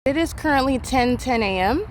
It is currently 10:10 a.m.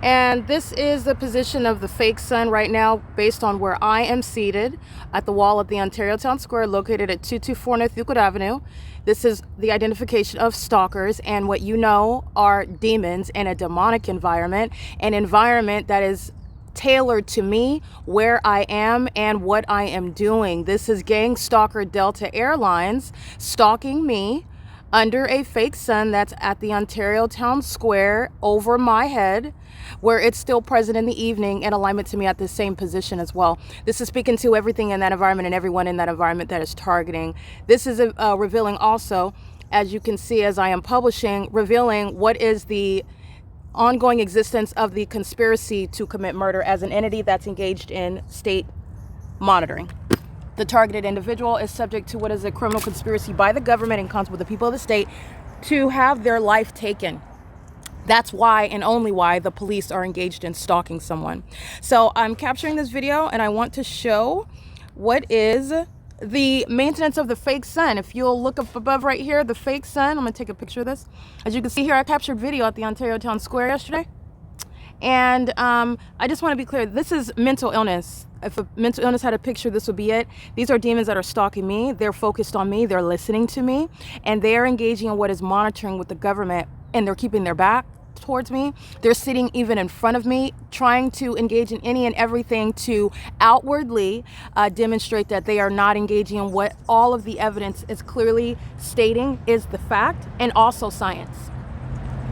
and this is the position of the fake sun right now based on where I am seated at the wall of the Ontario Town Square located at 224 North Euclid Avenue. This is the identification of stalkers and what you know are demons in a demonic environment, an environment that is tailored to me, where I am, and what I am doing. This is gang stalker Delta Airlines stalking me under a fake sun that's at the Ontario Town Square over my head, where it's still present in the evening in alignment to me at the same position as well. This is speaking to everything in that environment and everyone in that environment that is targeting. This is revealing also, as you can see as I am publishing, revealing what is the ongoing existence of the conspiracy to commit murder as an entity that's engaged in state monitoring. The targeted individual is subject to what is a criminal conspiracy by the government in concert with the people of the state to have their life taken. That's why and only why the police are engaged in stalking someone. So I'm capturing this video and I want to show what is the maintenance of the fake sun. If you'll look up above right here, the fake sun, I'm gonna take a picture of this. As you can see here, I captured video at the Ontario Town Square yesterday. And I just want to be clear, this is mental illness. If a mental illness had a picture, this would be it. These are demons that are stalking me. They're focused on me. They're listening to me. And they're engaging in what is monitoring with the government. And they're keeping their back towards me. They're sitting even in front of me, trying to engage in any and everything to outwardly demonstrate that they are not engaging in what all of the evidence is clearly stating is the fact, and also science.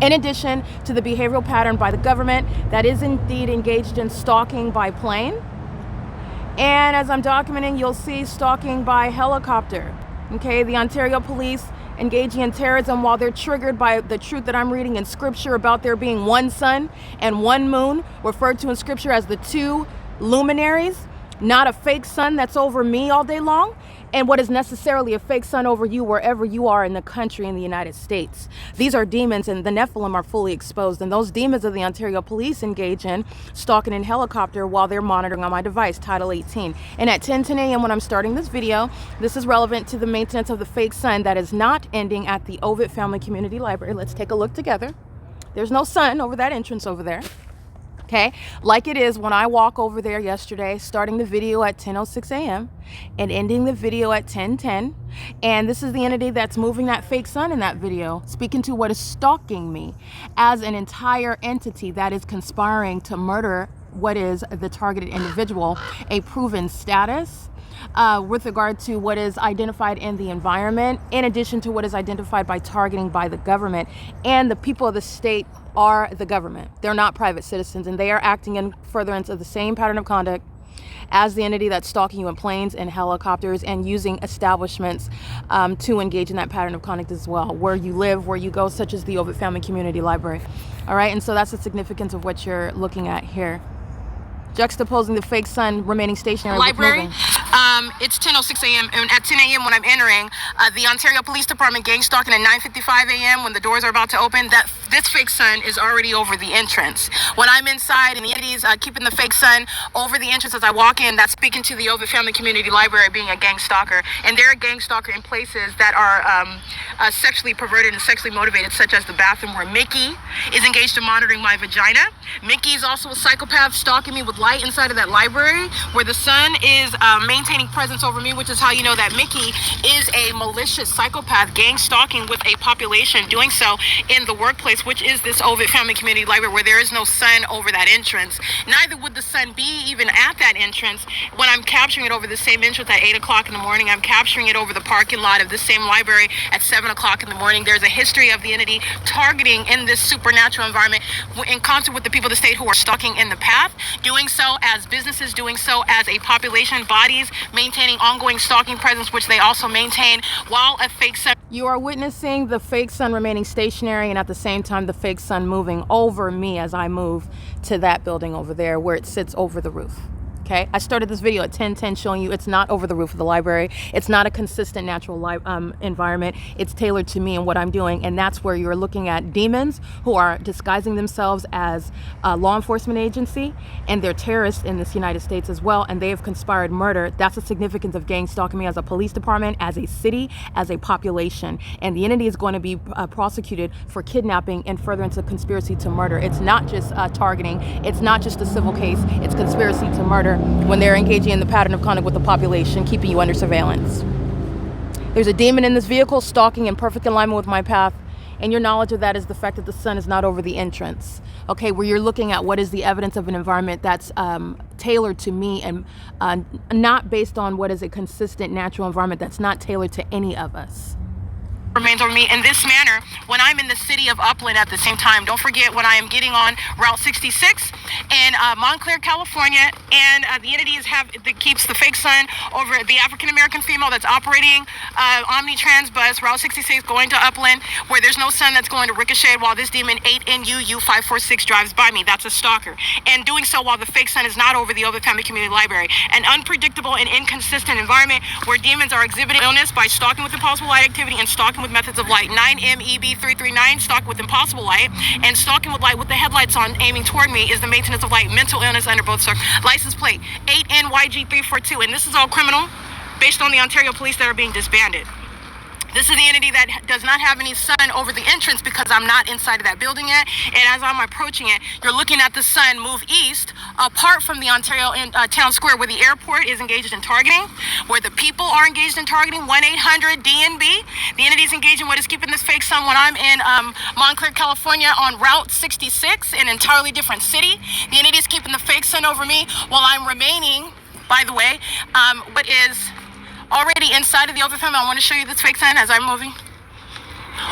In addition to the behavioral pattern by the government that is indeed engaged in stalking by plane. And as I'm documenting, you'll see stalking by helicopter. Okay, the Ontario police engaging in terrorism while they're triggered by the truth that I'm reading in scripture about there being one sun and one moon, referred to in scripture as the two luminaries, not a fake sun that's over me all day long, and what is necessarily a fake sun over you wherever you are in the country in the United States. These are demons, and the Nephilim are fully exposed, and those demons of the Ontario police engage in stalking in helicopter while they're monitoring on my device, Title 18. And at 10:10 a.m. when I'm starting this video, this is relevant to the maintenance of the fake sun that is not ending at the Ovid Family Community Library. Let's take a look together. There's no sun over that entrance over there. Okay, like it is when I walk over there yesterday, starting the video at 10:06 a.m. and ending the video at 10:10. And this is the entity that's moving that fake sun in that video, speaking to what is stalking me as an entire entity that is conspiring to murder what is the targeted individual, a proven status with regard to what is identified in the environment, in addition to what is identified by targeting by the government. And the people of the state are the government. They're not private citizens, and they are acting in furtherance of the same pattern of conduct as the entity that's stalking you in planes and helicopters and using establishments to engage in that pattern of conduct as well, where you live, where you go, such as the Ovid Family Community Library. All right, and so that's the significance of what you're looking at here. Juxtaposing the fake sun remaining stationary library. It's 10:06 a.m. and at 10 a.m. when I'm entering the Ontario Police Department gang stalking at 9:55 a.m. when the doors are about to open, that this fake sun is already over the entrance. When I'm inside and the entities keeping the fake sun over the entrance as I walk in, that's speaking to the Ovid Family Community Library being a gang stalker. And they're a gang stalker in places that are sexually perverted and sexually motivated, such as the bathroom where Mickey is engaged in monitoring my vagina. Mickey is also a psychopath stalking me with light inside of that library where the sun is maintaining presence over me, which is how you know that Mickey is a malicious psychopath gang stalking with a population, doing so in the workplace, which is this Ovid Family Community Library where there is no sun over that entrance. Neither would the sun be even at that entrance when I'm capturing it over the same entrance at 8 o'clock in the morning. I'm capturing it over the parking lot of the same library at 7 o'clock in the morning. There's a history of the entity targeting in this supernatural environment in concert with the people of the state who are stalking in the path, doing so as businesses, doing so as a population, bodies maintaining ongoing stalking presence, which they also maintain while a fake sun. You are witnessing the fake sun remaining stationary, and at the same time the fake sun moving over me as I move to that building over there where it sits over the roof. Okay, I started this video at 10:10 showing you it's not over the roof of the library. It's not a consistent natural environment. It's tailored to me and what I'm doing, and that's where you're looking at demons who are disguising themselves as a law enforcement agency, and they're terrorists in this United States as well, and they have conspired murder. That's the significance of gang stalking me as a police department, as a city, as a population, and the entity is going to be prosecuted for kidnapping and furtherance of conspiracy to murder. It's not just targeting. It's not just a civil case. It's conspiracy to murder when they're engaging in the pattern of conduct with the population, keeping you under surveillance. There's a demon in this vehicle stalking in perfect alignment with my path, and your knowledge of that is the fact that the sun is not over the entrance. Okay, where you're looking at what is the evidence of an environment that's tailored to me and not based on what is a consistent natural environment that's not tailored to any of us. Remains over me in this manner when I'm in the city of Upland at the same time. Don't forget when I am getting on Route 66 in Montclair, California, and the entity that keeps the fake sun over the African-American female that's operating Omnitrans bus, Route 66 going to Upland, where there's no sun that's going to ricochet while this demon 8NUU546 drives by me. That's a stalker. And doing so while the fake sun is not over the Ovid Family Community Library. An unpredictable and inconsistent environment where demons are exhibiting illness by stalking with impossible light activity and stalking with methods of light. 9MEB339, stalk with impossible light, and stalking with light with the headlights on aiming toward me is the maintenance of light. Mental illness under both license plate 8NYG342, and this is all criminal based on the Ontario police that are being disbanded. This is the entity that does not have any sun over the entrance because I'm not inside of that building yet. And as I'm approaching it, you're looking at the sun move east, apart from the Ontario town square where the airport is engaged in targeting, where the people are engaged in targeting, 1-800-DNB. The entity is engaged in what is keeping this fake sun when I'm in Montclair, California on Route 66, an entirely different city. The entity is keeping the fake sun over me while I'm remaining, by the way, what is already inside of the Ovid Family. I want to show you this fake sun as I'm moving.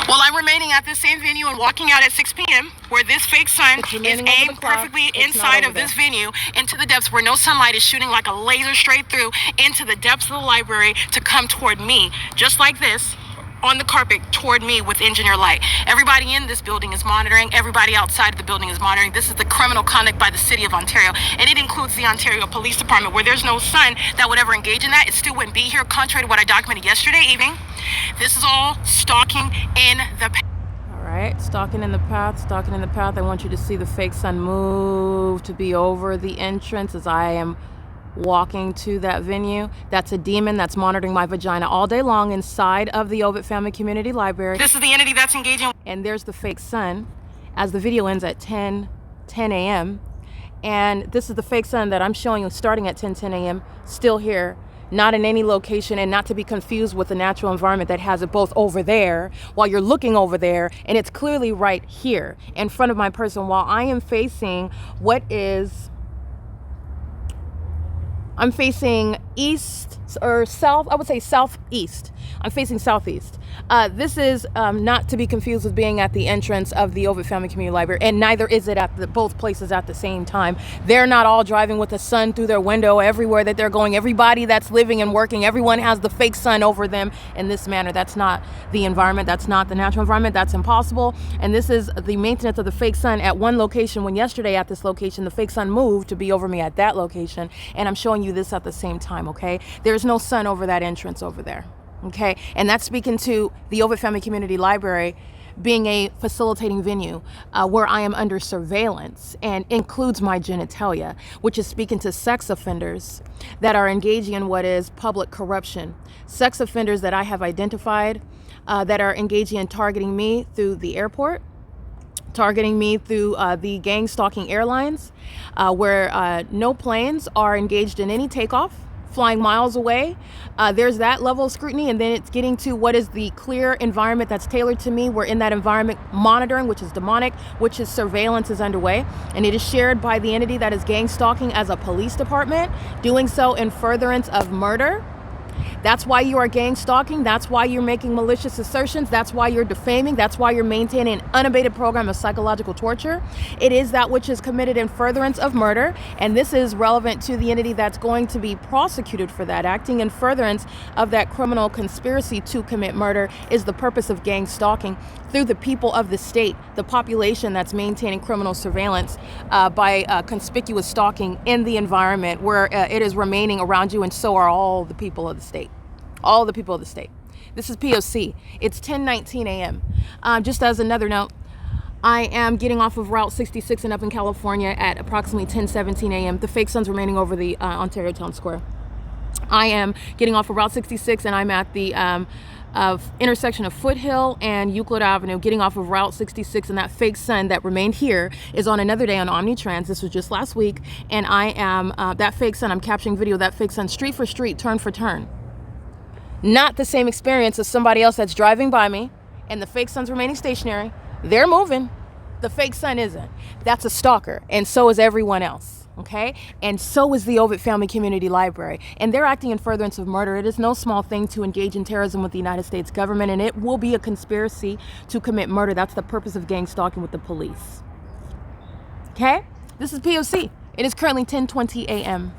While I'm remaining at this same venue and walking out at 6 p.m., where this fake sun is aimed perfectly inside of this venue into the depths where no sunlight is shooting like a laser straight through into the depths of the library to come toward me, just like this, on the carpet toward me with engineer light. Everybody in this building is monitoring. Everybody outside of the building is monitoring. This is the criminal conduct by the city of Ontario, and it includes the Ontario Police Department, where there's no sun that would ever engage in that. It still wouldn't be here, contrary to what I documented yesterday evening. This is all stalking in the path. All right, stalking in the path, stalking in the path. I want you to see the fake sun move to be over the entrance as I am walking to that venue. That's a demon that's monitoring my vagina all day long inside of the Ovid Family Community Library. This is the entity that's engaging. And there's the fake sun as the video ends at 10 a.m. And this is the fake sun that I'm showing you starting at 10 a.m. still here, not in any location, and not to be confused with the natural environment that has it both over there while you're looking over there, and it's clearly right here in front of my person while I am facing what is I'm facing east or south, I would say southeast. I'm facing southeast. This is not to be confused with being at the entrance of the Ovid Family Community Library, and neither is it at both places at the same time. They're not all driving with the sun through their window everywhere that they're going. Everybody that's living and working, everyone has the fake sun over them in this manner. That's not the environment. That's not the natural environment. That's impossible. And this is the maintenance of the fake sun at one location, when yesterday at this location, the fake sun moved to be over me at that location. And I'm showing you this at the same time, okay? There's no sun over that entrance over there. Okay, and that's speaking to the Ovid Family Community Library being a facilitating venue where I am under surveillance, and includes my genitalia, which is speaking to sex offenders that are engaging in what is public corruption. Sex offenders that I have identified that are engaging in targeting me through the airport, targeting me through the gang stalking airlines, where no planes are engaged in any takeoff, flying miles away. There's that level of scrutiny, and then it's getting to what is the clear environment that's tailored to me. We're in that environment monitoring, which is demonic, which is surveillance is underway, and it is shared by the entity that is gang stalking as a police department, doing so in furtherance of murder. That's why you are gang stalking. That's why you're making malicious assertions. That's why you're defaming. That's why you're maintaining an unabated program of psychological torture. It is that which is committed in furtherance of murder, and this is relevant to the entity that's going to be prosecuted for that. Acting in furtherance of that criminal conspiracy to commit murder is the purpose of gang stalking through the people of the state, the population that's maintaining criminal surveillance by conspicuous stalking in the environment where it is remaining around you, and so are all the people of the state. All the people of the state. This is P.O.C. It's 10:19 a.m. Just as another note, I am getting off of Route 66 and up in California at approximately 10:17 a.m. The fake sun's remaining over the Ontario Town Square. I am getting off of Route 66 and I'm at the intersection of Foothill and Euclid Avenue, getting off of Route 66, and that fake sun that remained here is on another day on Omnitrans. This was just last week, and I am that fake sun. I'm capturing video of that fake sun, street for street, turn for turn. Not the same experience as somebody else that's driving by me, and the fake sun's remaining stationary. They're moving. The fake sun isn't. That's a stalker, and so is everyone else. Okay, and so is the Ovid Family Community Library, and they're acting in furtherance of murder. It is no small thing to engage in terrorism with the United States government, and it will be a conspiracy to commit murder. That's the purpose of gang stalking with the police. Okay, this is P.O.C. It is currently 10:20 a.m.